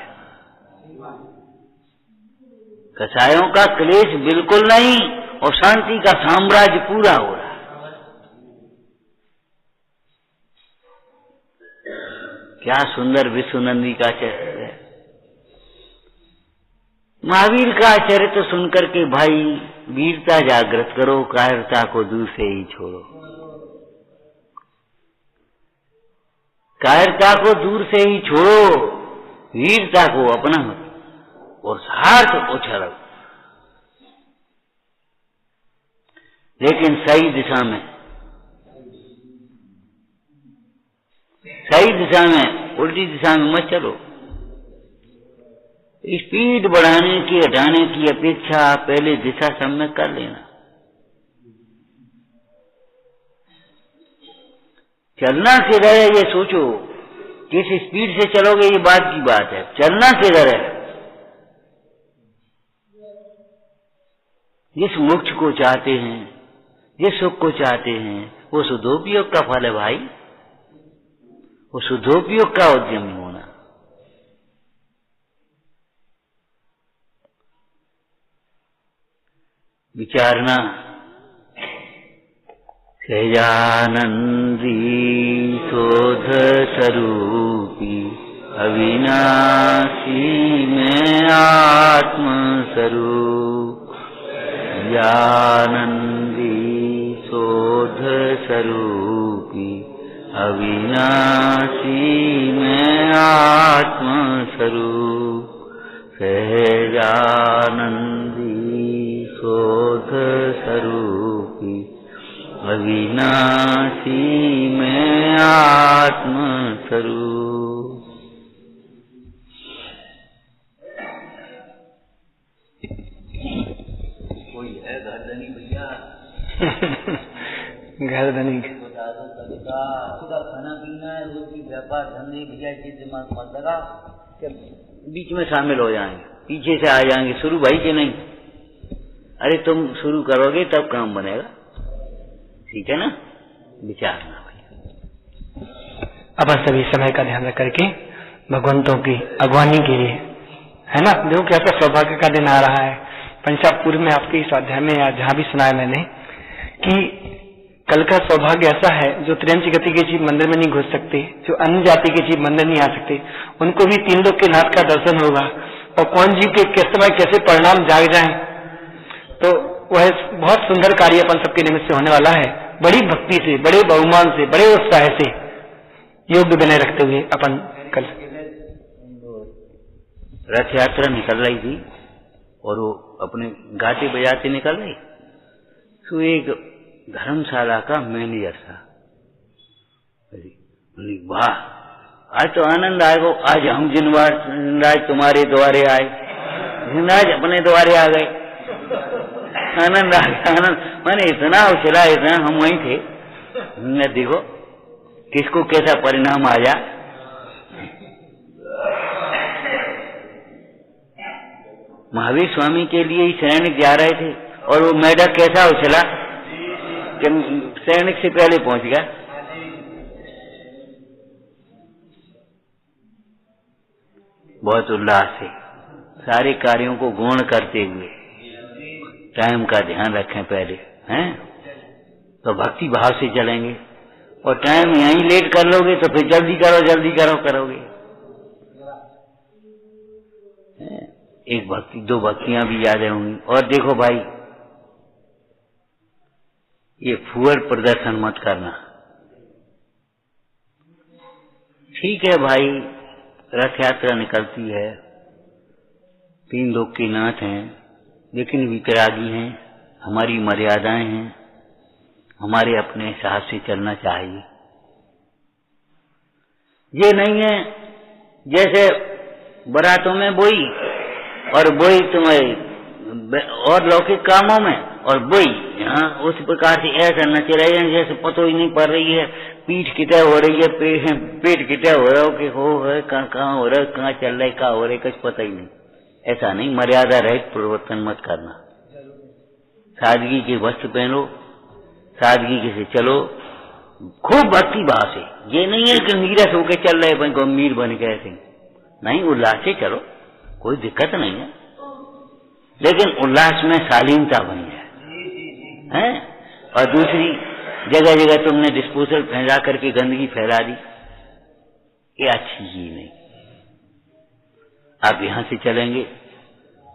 कसायों का क्लेश बिल्कुल नहीं और शांति का साम्राज्य पूरा हो रहा है। क्या सुंदर विश्वनंदी का चरित्र है। महावीर का चरित्र सुनकर के भाई वीरता जागृत करो, कायरता को दूर से ही छोड़ो। कायरता को दूर से ही छोड़ो, वीरता को अपना और सार्थ उछलो। लेकिन सही दिशा में, सही दिशा में, उल्टी दिशा में मत चलो। स्पीड बढ़ाने की, हटाने की अपेक्षा पहले दिशा सम्यक कर लेना। चलना किधर है ये सोचो। किस स्पीड से चलोगे ये बात की बात है, चलना किधर है। जिस मोक्ष को चाहते हैं, जिस सुख को चाहते हैं, वो शुद्धोपयोग का फल है भाई। वो शुद्धोपयोग का उद्यमी होना। विचारना। सहजानंदी शोध स्वरूपी अविनाशी में आत्म स्वरूप। सहजानंदी शोध स्वरूप स्वरूपी अविनाशी मैं आत्म स्वरूप सहजानंदी शोध स्वरूपी अविनाशी मैं आत्म स्वरूप। कोई है गर्दनी भैया? गर्दनी बता दो तरीका। खाना पीना है, रोटी व्यापार धंधे भैया के दिमाग मत लगा, बीच में शामिल हो जाएंगे, पीछे से आ जाएंगे शुरू भाई के नहीं। अरे तुम शुरू करोगे तब काम बनेगा, ठीक है ना? विचारना भाई। अपन सभी समय का ध्यान रख करके भगवंतों की अगवानी के लिए, है ना? देखो कैसा सौभाग्य का दिन आ रहा है। पंचापूर्व में आपके इस अध्याय में या जहाँ भी सुना है मैंने कि कल का सौभाग्य ऐसा है जो त्रियंच गति के जीव मंदिर में नहीं घुस सकते, जो अन्य जाति के जीव मंदिर नहीं आ सकते, उनको भी तीन लोक के नाथ का दर्शन होगा। और कौन जीव के किस समय कैसे परिणाम जाग जाए, तो वह बहुत सुंदर कार्य अपन सबके निमित्त से होने वाला है। बड़ी भक्ति से, बड़े बहुमान से, बड़े उत्साह से योग बनाए रखते हुए अपन कल रथ यात्रा निकल रही थी और वो अपने गाते बजाते निकल रही, तो एक धर्मशाला का मैनेजर था। वाह, आज तो आनंद आएगा, आज हम जिनराज तुम्हारे द्वारे आए, जिनराज अपने द्वारे आ गए, आनंद आ गया। आनंद मैंने इतना उछला, इतना, हम वहीं थे। देखो किसको कैसा परिणाम आ जाए। महावीर स्वामी के लिए ही सैनिक जा रहे थे और वो मेढक कैसा उछला कि सैनिक से पहले पहुंच गया। बहुत उल्लास से सारे कार्यों को गौण करते हुए टाइम का ध्यान रखें पहले, हैं? तो भक्ति भाव से चलेंगे। और टाइम यहीं लेट कर लोगे तो फिर जल्दी करो करोगे। एक भक्ति, दो भक्तियां भी याद होंगी। और देखो भाई, ये फुअर प्रदर्शन मत करना, ठीक है भाई? रथ यात्रा निकलती है, तीन लोक के नाथ हैं, लेकिन वितरागी हैं, हमारी मर्यादाएं हैं, हमारे अपने हिसाब से चलना चाहिए। ये नहीं है जैसे बारातों में बोई और बोई तुम्हें और लौकिक कामों में और बोई यहाँ उस प्रकार से ऐसा नच रहे हैं जैसे पतो ही नहीं पड़ रही है, पीठ कितने हो रही है, पेट कितने हो रहा हो कि हो है, कहाँ हो रहा है, कहाँ चल रहा है, कहाँ हो रहा है, कुछ पता ही नहीं। ऐसा नहीं, मर्यादा रहित परिवर्तन मत करना। सादगी के वस्त्र पहनो, सादगी से चलो, खूब भक्ति भाव से। ये नहीं है कि नीरस होके चल रहे गंभीर बन के, ऐसे नहीं, उल्लास से चलो, कोई दिक्कत नहीं है, लेकिन उल्लास में शालीनता बनी है। और दूसरी जगह जगह तुमने डिस्पोजल फैला करके गंदगी फैला दी, ये अच्छी चीज नहीं। आप यहां से चलेंगे,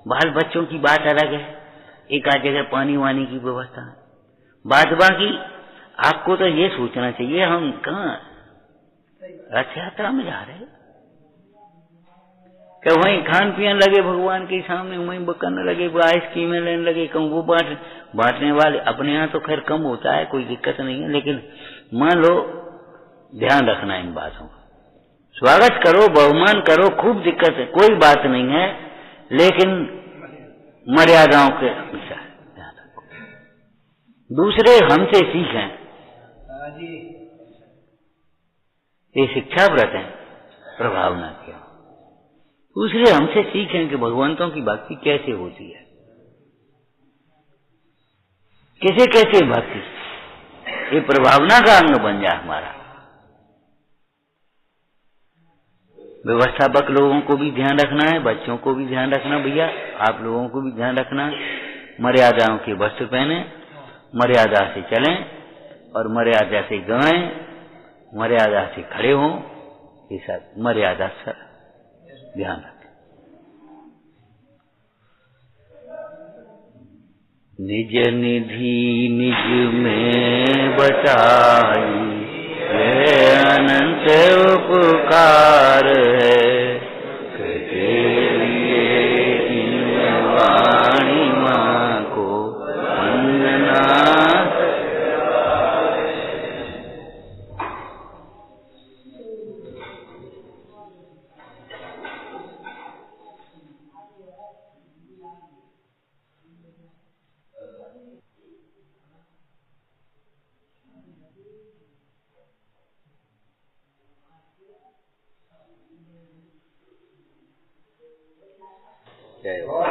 बाल बच्चों की बात अलग है, एक आध जगह पानी वानी की व्यवस्था है, बात बाकी आपको तो ये सोचना चाहिए हम कहाँ रथ यात्रा में जा रहे हैं, कि वहीं खान पियन लगे भगवान के सामने, वहीं करने लगे, वो आइसक्रीमें लेने लगे, कहूँ वो बांटने वाले। अपने यहाँ तो खैर कम होता है, कोई दिक्कत नहीं है, लेकिन मान लो ध्यान रखना इन बातों का। स्वागत करो, बहुमान करो, खूब दिक्कत है, कोई बात नहीं है, लेकिन मर्यादाओं के अनुसार ध्यान रखो। दूसरे हमसे सीखें, ये शिक्षा व्रत है, प्रभाव न किया। दूसरे हमसे सीखें कि भगवंतों की भक्ति कैसे होती है, कैसे कैसे भक्ति, ये प्रभावना का अंग बन जाए हमारा। व्यवस्थापक लोगों को भी ध्यान रखना है, बच्चों को भी ध्यान रखना, भैया आप लोगों को भी ध्यान रखना। मर्यादाओं के वस्त्र पहने, मर्यादा से चलें और मर्यादा से गाएं, मर्यादा से खड़े हों, ये सब मर्यादा से ध्यान रखें। निज निधि निज में बचाई, अनंत उपकार है, लिए इन वाणी माँ को वंदना। जय हो।